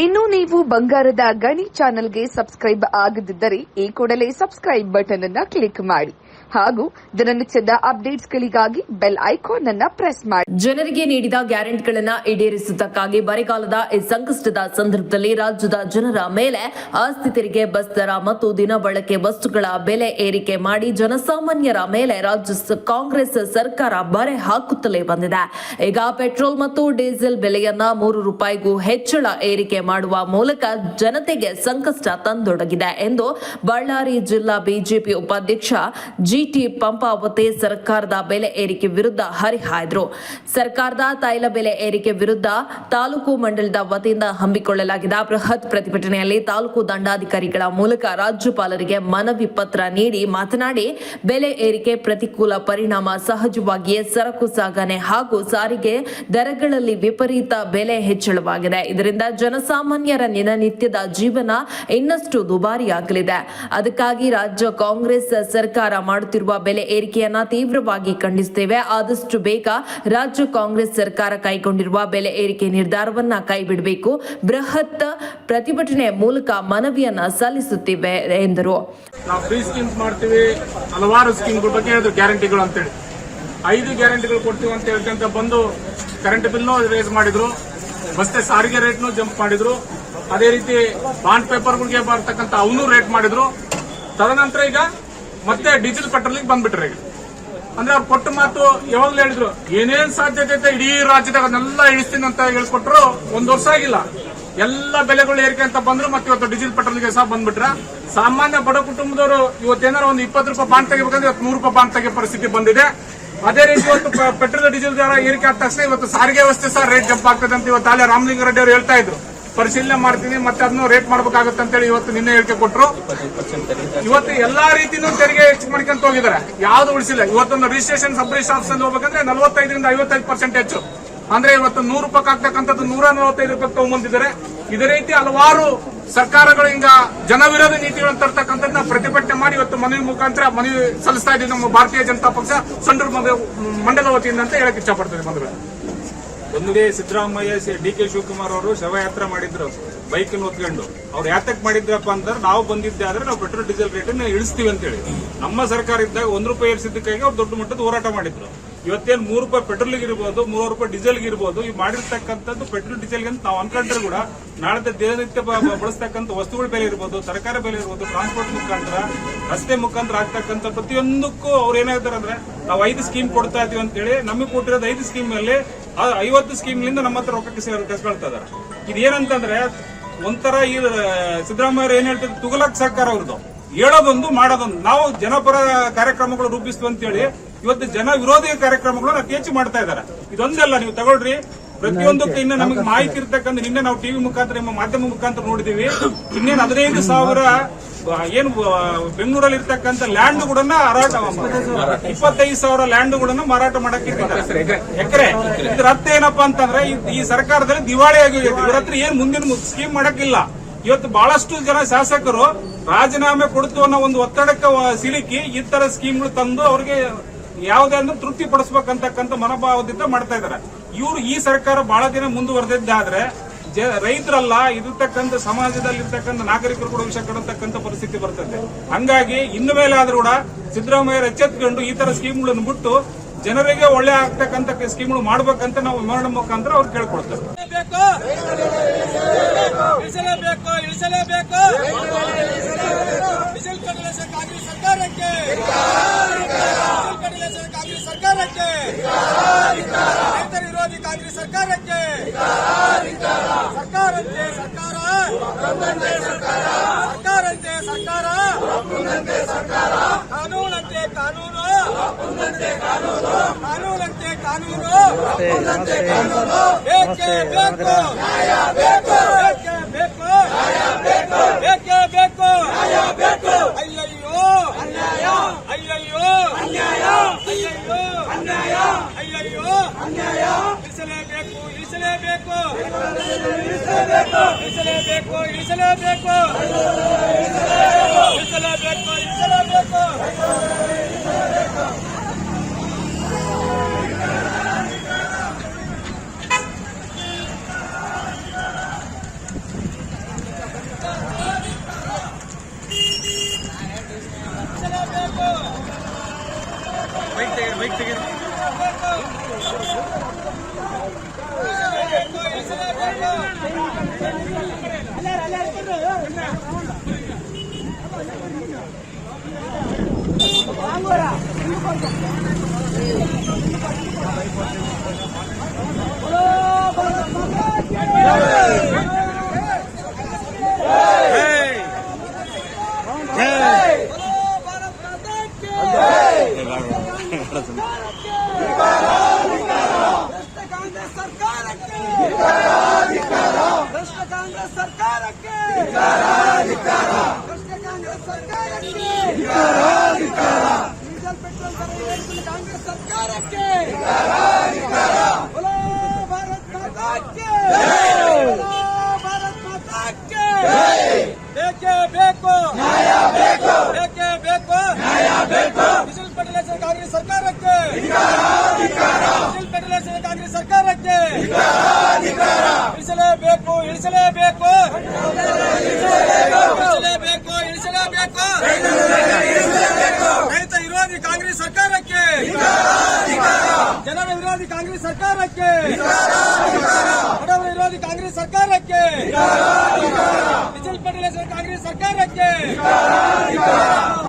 ಇನ್ನು ನೀವು ಬಂಗಾರದ ಗಣಿ ಚಾನೆಲ್ಗೆ ಸಬ್ಸ್ಕ್ರೈಬ್ ಆಗದಿದ್ದರೆ ಈ ಕೂಡಲೇ ಸಬ್ಸ್ಕ್ರೈಬ್ ಬಟನ್ ಅನ್ನು ಕ್ಲಿಕ್ ಮಾಡಿ ಹಾಗೂ ದಿನನಿತ್ಯದ ಅಪ್ಡೇಟ್ಸ್ಗಳಿಗಾಗಿ ಬೆಲ್ ಐಕಾನ್ ಅನ್ನು ಪ್ರೆಸ್ ಮಾಡಿ. ಜನರಿಗೆ ನೀಡಿದ ಗ್ಯಾರಂಟಿಗಳನ್ನು ಈಡೇರಿಸುವುದಕ್ಕಾಗಿ ಬರಗಾಲದ ಈ ಸಂಕಷ್ಟದ ಸಂದರ್ಭದಲ್ಲಿ ರಾಜ್ಯದ ಜನರ ಮೇಲೆ ಆಸ್ತಿ ತೆರಿಗೆ, ಬಸ್ ದರ ಮತ್ತು ದಿನ ಬಳಕೆ ವಸ್ತುಗಳ ಬೆಲೆ ಏರಿಕೆ ಮಾಡಿ ಜನಸಾಮಾನ್ಯರ ಮೇಲೆ ರಾಜ್ಯ ಕಾಂಗ್ರೆಸ್ ಸರ್ಕಾರ ಬರೆ ಹಾಕುತ್ತಲೇ ಬಂದಿದೆ. ಈಗ ಪೆಟ್ರೋಲ್ ಮತ್ತು ಡೀಸೆಲ್ ಬೆಲೆಯನ್ನ ₹3ಗೂ ಹೆಚ್ಚಳ ಏರಿಕೆ ಮಾಡುವ ಮೂಲಕ ಜನತೆಗೆ ಸಂಕಷ್ಟ ತಂದೊಡಗಿದೆ ಎಂದು ಬಳ್ಳಾರಿ ಜಿಲ್ಲಾ ಬಿಜೆಪಿ ಉಪಾಧ್ಯಕ್ಷ ಜಿಟಿ ಪಂಪಾವತಿ ಸರ್ಕಾರದ ಬೆಲೆ ಏರಿಕೆ ವಿರುದ್ಧ ಹರಿಹಾಯ್ದರು. ಸರ್ಕಾರದ ತೈಲ ಬೆಲೆ ಏರಿಕೆ ವಿರುದ್ಧ ತಾಲೂಕು ಮಂಡಲದ ವತಿಯಿಂದ ಹಮ್ಮಿಕೊಳ್ಳಲಾಗಿದ್ದ ಬೃಹತ್ ಪ್ರತಿಭಟನೆಯಲ್ಲಿ ತಾಲೂಕು ದಂಡಾಧಿಕಾರಿಗಳ ಮೂಲಕ ರಾಜ್ಯಪಾಲರಿಗೆ ಮನವಿ ಪತ್ರ ನೀಡಿ ಮಾತನಾಡಿ, ಬೆಲೆ ಏರಿಕೆ ಪ್ರತಿಕೂಲ ಪರಿಣಾಮ ಸಹಜವಾಗಿಯೇ ಸರಕು ಸಾಗಣೆ ಹಾಗೂ ಸಾರಿಗೆ ದರಗಳಲ್ಲಿ ವಿಪರೀತ ಬೆಲೆ ಹೆಚ್ಚಳವಾಗಿದೆ. ಇದರಿಂದ ಜನಸಾಮಾನ್ಯರ ದಿನನಿತ್ಯದ ಜೀವನ ಇನ್ನಷ್ಟು ದುಬಾರಿಯಾಗಲಿದೆ. ಅದಕ್ಕಾಗಿ ರಾಜ್ಯ ಕಾಂಗ್ರೆಸ್ ಸರ್ಕಾರ ಮಾಡುತ್ತಿರುವ ಬೆಲೆ ಏರಿಕೆಯನ್ನ ತೀವ್ರವಾಗಿ ಖಂಡಿಸುತ್ತೇವೆ. ಆದಷ್ಟು ಬೇಗ ರಾಜ್ಯ ಕಾಂಗ್ರೆಸ್ ಸರ್ಕಾರ ಕೈಗೊಂಡಿರುವ ಬೆಲೆ ಏರಿಕೆ ನಿರ್ಧಾರವನ್ನ ಕೈಬಿಡಬೇಕು. ಬೃಹತ್ ಪ್ರತಿಭಟನೆ ಮೂಲಕ ಮನವಿಯನ್ನ ಸಲ್ಲಿಸುತ್ತೇವೆ ಎಂದರು. ನಾವು ಫ್ರೀ ಸ್ಕೀಮ್ಸ್ ಮಾಡ್ತೀವಿ, ಹಲವಾರು ಸ್ಕೀಮ್ಗಳ ಬಗ್ಗೆ ಹೇಳಿದ್ರು, ಗ್ಯಾರಂಟಿಗಳು ಅಂತೇಳಿ 5 ಗ್ಯಾರಂಟಿಗಳು ಕೊಡ್ತೀವಿ ಅಂತ ಹೇಳ್ಕೊಂತ ಬಂದು ಕರೆಂಟ್ ಬಿಲ್ನು ರೇಸ್ ಮಾಡಿದ್ರು, ಬಸ್ತೆ ಸಾರಿಗೆ ರೇಟ್ನು ಜಂಪ್ ಮಾಡಿದ್ರು, ಅದೇ ರೀತಿ ಬಾಂಡ್ ಪೇಪರ್ಗಳಿಗೆ ಬರ್ತಕ್ಕಂಥ ಅವನು ರೇಟ್ ಮಾಡಿದ್ರು. ತದನಂತರ ಈಗ ಮತ್ತೆ ಡೀಸೆಲ್ ಪೆಟ್ರೋಲಿಗೆ ಬಂದ್ಬಿಟ್ರೆ, ಈಗ ಅಂದ್ರೆ ಅವ್ರು ಕೊಟ್ಟ ಮಾತು ಯಾವಾಗ್ಲೂ ಹೇಳಿದ್ರು, ಏನೇನ್ ಸಾಧ್ಯತೆ ಐತೆ ಇಡೀ ರಾಜ್ಯದಾಗ ಅದನ್ನೆಲ್ಲ ಇಳಿಸ್ತೀನಿ ಅಂತ ಹೇಳ್ಕೊಟ್ರು. 1 ವರ್ಷ ಆಗಿಲ್ಲ, ಎಲ್ಲ ಬೆಲೆಗಳು ಏರಿಕೆ ಅಂತ ಬಂದ್ರು. ಮತ್ತೆ ಇವತ್ತು ಡೀಸೆಲ್ ಪೆಟ್ರೋಲ್ಗೆ ಸಹ ಬಂದ್ಬಿಟ್ರ. ಸಾಮಾನ್ಯ ಬಡ ಕುಟುಂಬದವರು ಇವತ್ತೇನಾರು ಒಂದು ₹20 ಬಾಂಡ್ ತೆಗಿಬೇಕಂದ್ರೆ ಇವತ್ತು ₹100 ಬಾಂಡ್ ತೆಗಿಯೋ ಪರಿಸ್ಥಿತಿ ಬಂದಿದೆ. ಅದೇ ರೀತಿ ಇವತ್ತು ಪೆಟ್ರೋಲ್ ಡೀಸೆಲ್ ದರ ಏರಿಕೆ ಆದ ತಕ್ಷಣ ಇವತ್ತು ಸಾರಿಗೆ ವ್ಯವಸ್ಥೆ ಸಹ ರೇಟ್ ಜಂಪ್ ಆಗ್ತದೆ ಅಂತ ಇವತ್ತು ಅಲ್ಲೇ ರಾಮಲಿಂಗಾರೆಡ್ಡಿ ಅವರು ಹೇಳ್ತಾ ಇದ್ರು. ಪರಿಶೀಲನೆ ಮಾಡ್ತೀನಿ, ಮತ್ತೆ ಅದನ್ನು ರೇಟ್ ಮಾಡಬೇಕಾಗುತ್ತೆ ಅಂತ ಹೇಳಿ ಇವತ್ತು ನಿನ್ನೆ ಹೇಳಿಕೆ ಕೊಟ್ಟರು. ಇವತ್ತು ಎಲ್ಲಾ ರೀತಿನೂ ತೆರಿಗೆ ಹೆಚ್ಚು ಮಾಡ್ಕೊಂತ ಹೋಗಿದ್ದಾರೆ, ಯಾವ್ದು ಉಳಿಸಿಲ್ಲ. ಇವತ್ತೊಂದು ರಿಜಿಸ್ಟ್ರೇಷನ್ ಸಬ್ ರಿಜಿಸ್ಟರ್ ಆಫೀಸ್ ಹೋಗ್ಬೇಕಂದ್ರೆ 45ರಿಂದ 55% ಹೆಚ್ಚು, ಅಂದ್ರೆ ಇವತ್ತು ₹100 ಆಗ್ತಕ್ಕಂಥದ್ದು ₹145 ತಗೊಂಡ್ಬಂದಿದ್ದಾರೆ. ಇದೇ ರೀತಿ ಹಲವಾರು ಸರ್ಕಾರಗಳು ಹಿಂಗ ಜನವಿರೋಧ ನೀತಿಗಳನ್ನು ತರ್ತಕ್ಕಂಥದ್ದನ್ನ ಪ್ರತಿಭಟನೆ ಮಾಡಿ ಇವತ್ತು ಮನವಿ ಮುಖಾಂತರ ಮನವಿ ಸಲ್ಲಿಸ್ತಾ ಇದ್ದೀವಿ. ನಮ್ಮ ಭಾರತೀಯ ಜನತಾ ಪಕ್ಷ ಸಂಡೂರು ಮಂಡಲ ವತಿಯಿಂದ ಅಂತ ಹೇಳಕ್ ಇಷ್ಟಪಡ್ತದೆ. ಬಂದ್ರೆ ಒಂದೇ ಸಿದ್ದರಾಮಯ್ಯ ಡಿ.ಕೆ. ಶಿವಕುಮಾರ್ ಅವರು ಶವಯಾತ್ರೆ ಮಾಡಿದ್ರು ಬೈಕ್ ಹೊತ್ಕೊಂಡು. ಅವ್ರು ಯಾತಕ್ ಮಾಡಿದ್ರಪ್ಪ ಅಂದ್ರೆ, ನಾವು ಬಂದಿದ್ದೆ ಆದ್ರೆ ನಾವು ಪೆಟ್ರೋಲ್ ಡೀಸೆಲ್ ರೇಟ್ ಇಳಿಸ್ತೀವಿ ಅಂತೇಳಿ. ನಮ್ಮ ಸರ್ಕಾರ ಇದ್ದಾಗ ₹1 ಏರಿಸಿದ್ದಕ್ಕಾಗಿ ಅವ್ರು ದೊಡ್ಡ ಮಟ್ಟದ ಹೋರಾಟ ಮಾಡಿದ್ರು. ಇವತ್ತೇನು ₹3 ಪೆಟ್ರೋಲ್ಗೆ ಇರ್ಬೋದು, ₹3 ಡೀಸೆಲ್ಗೆ ಇರ್ಬೋದು, ಈ ಮಾಡಿರ್ತಕ್ಕಂಥದ್ದು ಪೆಟ್ರೋಲ್ ಡೀಸೆಲ್ಗೆ ಅಂತ ನಾವು ಅನ್ಕೊಂಡ್ರೆ ಕೂಡ ನಾಳೆ ದಿನನಿತ್ಯ ಬಳಸ್ತಕ್ಕಂಥ ವಸ್ತುಗಳ ಬೆಲೆ ಇರ್ಬೋದು, ತರಕಾರಿ ಬೆಲೆ ಇರ್ಬೋದು, ಟ್ರಾನ್ಸ್ಪೋರ್ಟ್ ಮುಖಾಂತರ, ರಸ್ತೆ ಮುಖಾಂತರ ಆಗ್ತಕ್ಕಂಥ ಪ್ರತಿಯೊಂದಕ್ಕೂ ಅವ್ರು ಏನಾಗ್ತಾರೆ ಅಂದ್ರೆ, ನಾವು 5 ಸ್ಕೀಮ್ ಕೊಡ್ತಾ ಇದೀವಿ ಅಂತೇಳಿ ನಮಗೆ ಕೊಟ್ಟಿರೋದು 5 ಸ್ಕೀಮ್ ಅಲ್ಲಿ 50 ಸ್ಕೀಮ್ಲಿಂದ ನಮ್ಮ ಹತ್ರ ರೊಕ್ಕ ಕಸ್ಕೊಳ್ತಾ ಇದಾರೆ. ಇದೇನಂತಂದ್ರೆ ಒಂಥರ ಈ ಸಿದ್ದರಾಮಯ್ಯ ಏನ್ ಹೇಳ್ತಾರೆ, ತುಗಲಕ್ ಸರ್ಕಾರ ಅವ್ರದ್ದು, ಹೇಳೋದೊಂದು ಮಾಡೋದೊಂದು. ನಾವು ಜನಪರ ಕಾರ್ಯಕ್ರಮಗಳು ರೂಪಿಸ್ತು ಅಂತೇಳಿ ಇವತ್ತು ಜನ ವಿರೋಧಿ ಕಾರ್ಯಕ್ರಮಗಳನ್ನು ಅತಿ ಹೆಚ್ಚು ಮಾಡ್ತಾ ಇದ್ದಾರೆ. ಇದೊಂದಲ್ಲ, ನೀವು ತಗೊಳ್ರಿ, ಪ್ರತಿಯೊಂದಕ್ಕೂ ಇನ್ನು ನಮಗೆ ಮಾಹಿತಿ ಇರ್ತಕ್ಕಂಥ, ನಿನ್ನೆ ನಾವು ಟಿವಿ ಮುಖಾಂತರ ನಿಮ್ಮ ಮಾಧ್ಯಮ ಮುಖಾಂತರ ನೋಡಿದೀವಿ, ಇನ್ನೇನು 15,000 ಏನು ಬೆಂಗಳೂರಲ್ಲಿ ಇರ್ತಕ್ಕಂಥ ಲ್ಯಾಂಡ್ ಕೂಡ 25,000 ಲ್ಯಾಂಡ್ಗಳನ್ನು ಮಾರಾಟ ಮಾಡಕ್ಕೆ ಎಕರೆ. ಇದ್ರ ಅರ್ಥ ಏನಪ್ಪಾ ಅಂತಂದ್ರೆ, ಈ ಸರ್ಕಾರದಲ್ಲಿ ದಿವಾಳಿ ಆಗಿದೆ. ಇವ್ರ ಹತ್ರ ಏನ್ ಮುಂದಿನ ಸ್ಕೀಮ್ ಮಾಡಕ್ಕಿಲ್ಲ. ಇವತ್ತು ಬಹಳಷ್ಟು ಜನ ಶಾಸಕರು ರಾಜೀನಾಮೆ ಕೊಡ್ತು ಅನ್ನೋ ಒಂದು ಒತ್ತಡಕ್ಕೆ ಸಿಲುಕಿ ಈ ತರ ಸ್ಕೀಮ್ಗಳು ತಂದು ಅವ್ರಿಗೆ ಯಾವುದೇ ಅಂದ್ರೆ ತೃಪ್ತಿ ಪಡಿಸಬೇಕಂತಕ್ಕಂಥ ಮನೋಭಾವದಿಂದ ಮಾಡ್ತಾ ಇದ್ದಾರೆ. ಇವರು ಈ ಸರ್ಕಾರ ಬಹಳ ದಿನ ಮುಂದುವರೆದಿದ್ದಾದ್ರೆ ರೈತರಲ್ಲ, ಇರತಕ್ಕಂಥ ಸಮಾಜದಲ್ಲಿ ಇರ್ತಕ್ಕಂಥ ನಾಗರಿಕರು ಕೂಡ ವಿಷಯ ಕೊಡತಕ್ಕಂಥ ಪರಿಸ್ಥಿತಿ ಬರ್ತದೆ. ಹಂಗಾಗಿ ಇನ್ನು ಮೇಲೆ ಆದ್ರೂ ಕೂಡ ಸಿದ್ದರಾಮಯ್ಯ ಎಚ್ಚೆತ್ಕೊಂಡು ಈ ತರ ಸ್ಕೀಮ್ಗಳನ್ನು ಬಿಟ್ಟು ಜನರಿಗೆ ಒಳ್ಳೆ ಆಗ್ತಕ್ಕಂಥ ಸ್ಕೀಮ್ಗಳು ಮಾಡ್ಬೇಕಂತ ನಾವು ವಿವರಣೆ ಮುಖಾಂತರ ಅವ್ರು ಕೇಳ್ಕೊಳ್ತಾರೆ. ರೈತ ವಿರೋಧಿ ಕಾಂಗ್ರೆಸ್ ಸರ್ಕಾರಕ್ಕೆ ಸರ್ಕಾರಂತೆ ಸರ್ಕಾರ, ಸರ್ಕಾರಂತೆ ಸರ್ಕಾರ, ಕಾನೂನಂತೆ ಕಾನೂನು, ಕಾನೂನಂತೆ ಕಾನೂನು, ಬೇಕೇ ಬೇಕು, ಬೇಕೇ ಬೇಕು, ಬೇಕೇ ಬೇಕು, ಅಯ್ಯಯ್ಯೋ ಅಯ್ಯಯ್ಯೋ ಅಯ್ಯಯ್ಯೋ ಅಯ್ಯಯ್ಯೋ ಇಳಿಸಲೇಬೇಕು, ಇಳಿಸಲೇಬೇಕು, ಇಳಿಸಲೇಬೇಕು, ಇಳಿಸಲೇಬೇಕು, ಇಳಿಸಲೇಬೇಕು, ಇಳಿಸಲೇಬೇಕು. ಕಾಂಗ್ರೆಸ್ ಸರ್ಕಾರಕ್ಕೆ ಭ್ರಷ್ಟ ಕಾಂಗ್ರೆಸ್ ಸರ್ಕಾರಕ್ಕೆ ಡೀಸೆಲ್ ಪೆಟ್ರೋಲ್ ದರ ಏರಿಸಿದ ಕಾಂಗ್ರೆಸ್ ಸರ್ಕಾರಕ್ಕೆ बोलो भारत माता की बोलो भारत माता की ಬೇಕೇ ಬೇಕು ನ್ಯಾಯ ಬೇಕು ಬೇಕೇ ಬೇಕು ನ್ಯಾಯ ಬೇಕು ಡೀಸೆಲ್ ಫರ್ಟಿಲೈಸರ್ ಕಾಂಗ್ರೆಸ್ ಸರ್ಕಾರಕ್ಕೆ ಡೀಸೆಲ್ ಫರ್ಟಿಲೈಸರ್ ಕಾಂಗ್ರೆಸ್ ಸರ್ಕಾರಕ್ಕೆ ಇಳಿಸಲೇಬೇಕು ಇಳಿಸಲೇಬೇಕು ಇಳಿಸಲೇಬೇಕು ಇಳಿಸಲೇಬೇಕು ರೈತ ವಿರೋಧಿ ಕಾಂಗ್ರೆಸ್ ಸರ್ಕಾರಕ್ಕೆ ಜನರ ವಿರೋಧಿ ಕಾಂಗ್ರೆಸ್ ಸರ್ಕಾರಕ್ಕೆ ಬಡವರ ವಿರೋಧಿ ಕಾಂಗ್ರೆಸ್ ಸರ್ಕಾರಕ್ಕೆ ಡೀಸೆಲ್ ಫರ್ಟಿಲೈಸರ್ ಕಾಂಗ್ರೆಸ್ ಸರ್ಕಾರಕ್ಕೆ